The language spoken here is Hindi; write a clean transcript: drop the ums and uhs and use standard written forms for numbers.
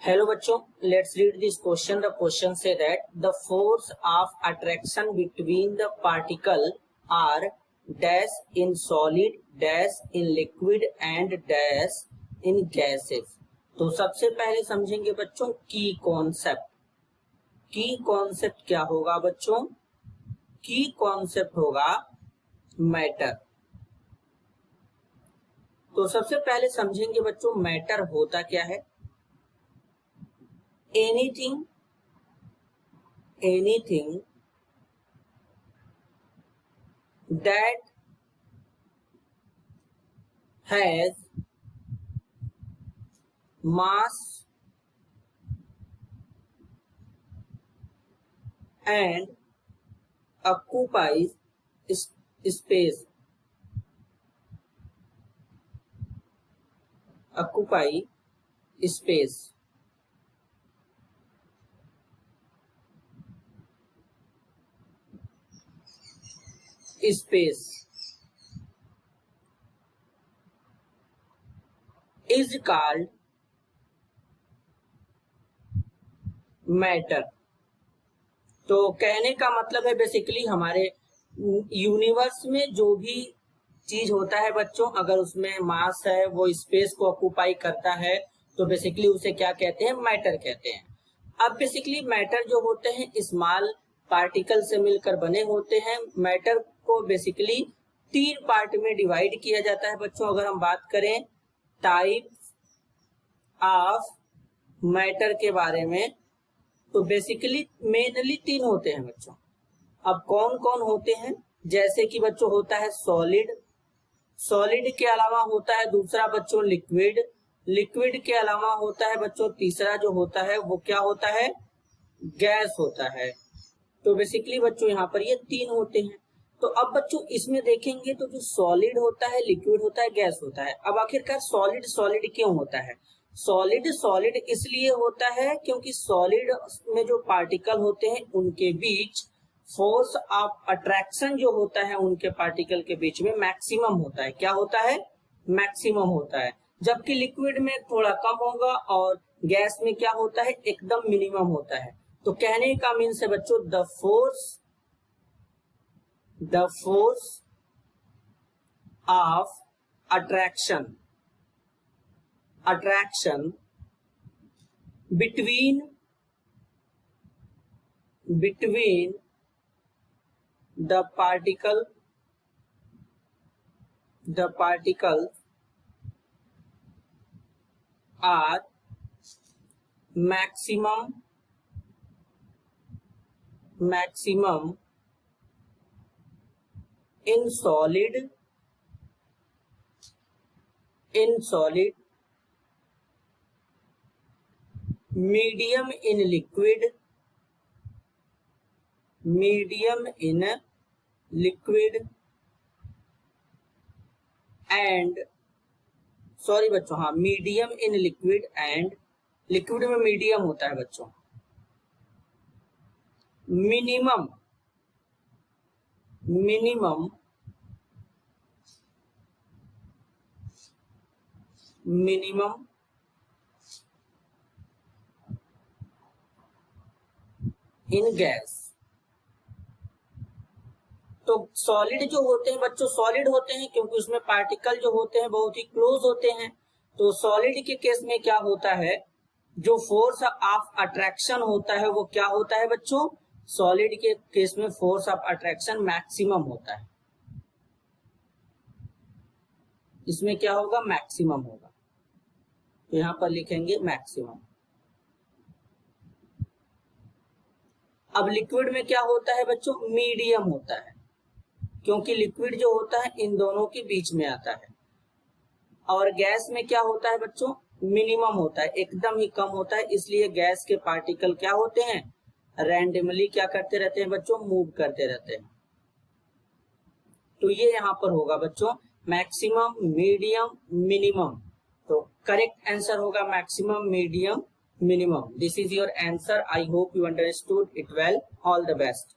Hello बच्चों, let's read this question. The question say that the force of attraction between the particle are dash in solid, dash in liquid and dash in gases. तो सबसे पहले समझेंगे बच्चों की कॉन्सेप्ट. की कॉन्सेप्ट क्या होगा बच्चों? की कॉन्सेप्ट होगा मैटर. तो सबसे पहले समझेंगे बच्चों मैटर होता क्या है. anything that has mass and occupies space is called matter. तो कहने का मतलब है बेसिकली हमारे यूनिवर्स में जो भी चीज होता है बच्चों, अगर उसमें मास है, वो स्पेस को ऑक्यूपाई करता है, तो बेसिकली उसे क्या कहते हैं? मैटर कहते हैं. अब बेसिकली मैटर जो होते हैं स्मॉल पार्टिकल से मिलकर बने होते हैं. मैटर को बेसिकली 3 पार्ट में डिवाइड किया जाता है बच्चों. अगर हम बात करें टाइप ऑफ मैटर के बारे में, तो बेसिकली मेनली 3 होते हैं बच्चों. अब कौन कौन होते हैं? जैसे कि बच्चों होता है सॉलिड. सॉलिड के अलावा होता है दूसरा बच्चों लिक्विड. लिक्विड के अलावा होता है बच्चों तीसरा जो होता है वो क्या होता है? गैस होता है. तो बेसिकली बच्चों यहाँ पर ये 3 होते हैं. तो अब बच्चों इसमें देखेंगे तो जो सॉलिड होता है, लिक्विड होता है, गैस होता है. अब आखिरकार सॉलिड सॉलिड क्यों होता है? सॉलिड सॉलिड इसलिए होता है क्योंकि सॉलिड में जो पार्टिकल होते हैं उनके बीच फोर्स ऑफ अट्रैक्शन जो होता है उनके पार्टिकल के बीच में मैक्सिमम होता है. क्या होता है? मैक्सिमम होता है. जबकि लिक्विड में थोड़ा कम होगा और गैस में क्या होता है? एकदम मिनिमम होता है. तो कहने का मीन्स है बच्चों the force of attraction between the particles are maximum in solid, medium in liquid and sorry बच्चों, हाँ, medium in liquid and liquid में मीडियम होता है बच्चों. Minimum in gas. तो सॉलिड जो होते हैं बच्चों सॉलिड होते हैं क्योंकि उसमें पार्टिकल जो होते हैं बहुत ही क्लोज होते हैं. तो सॉलिड के केस में क्या होता है? जो फोर्स ऑफ अट्रैक्शन होता है वो क्या होता है बच्चों? सॉलिड के केस में फोर्स ऑफ अट्रैक्शन मैक्सिमम होता है. इसमें क्या होगा? मैक्सिमम होगा. तो यहां पर लिखेंगे मैक्सिमम. अब लिक्विड में क्या होता है बच्चों? मीडियम होता है क्योंकि लिक्विड जो होता है इन दोनों के बीच में आता है. और गैस में क्या होता है बच्चों? मिनिमम होता है, एकदम ही कम होता है. इसलिए गैस के पार्टिकल क्या होते हैं? रैंडमली क्या करते रहते हैं बच्चों? मूव करते रहते हैं. तो ये यहाँ पर होगा बच्चों मैक्सिमम, मीडियम, मिनिमम. तो करेक्ट आंसर होगा maximum, medium, minimum. This is your answer. I hope you understood it well. All the best.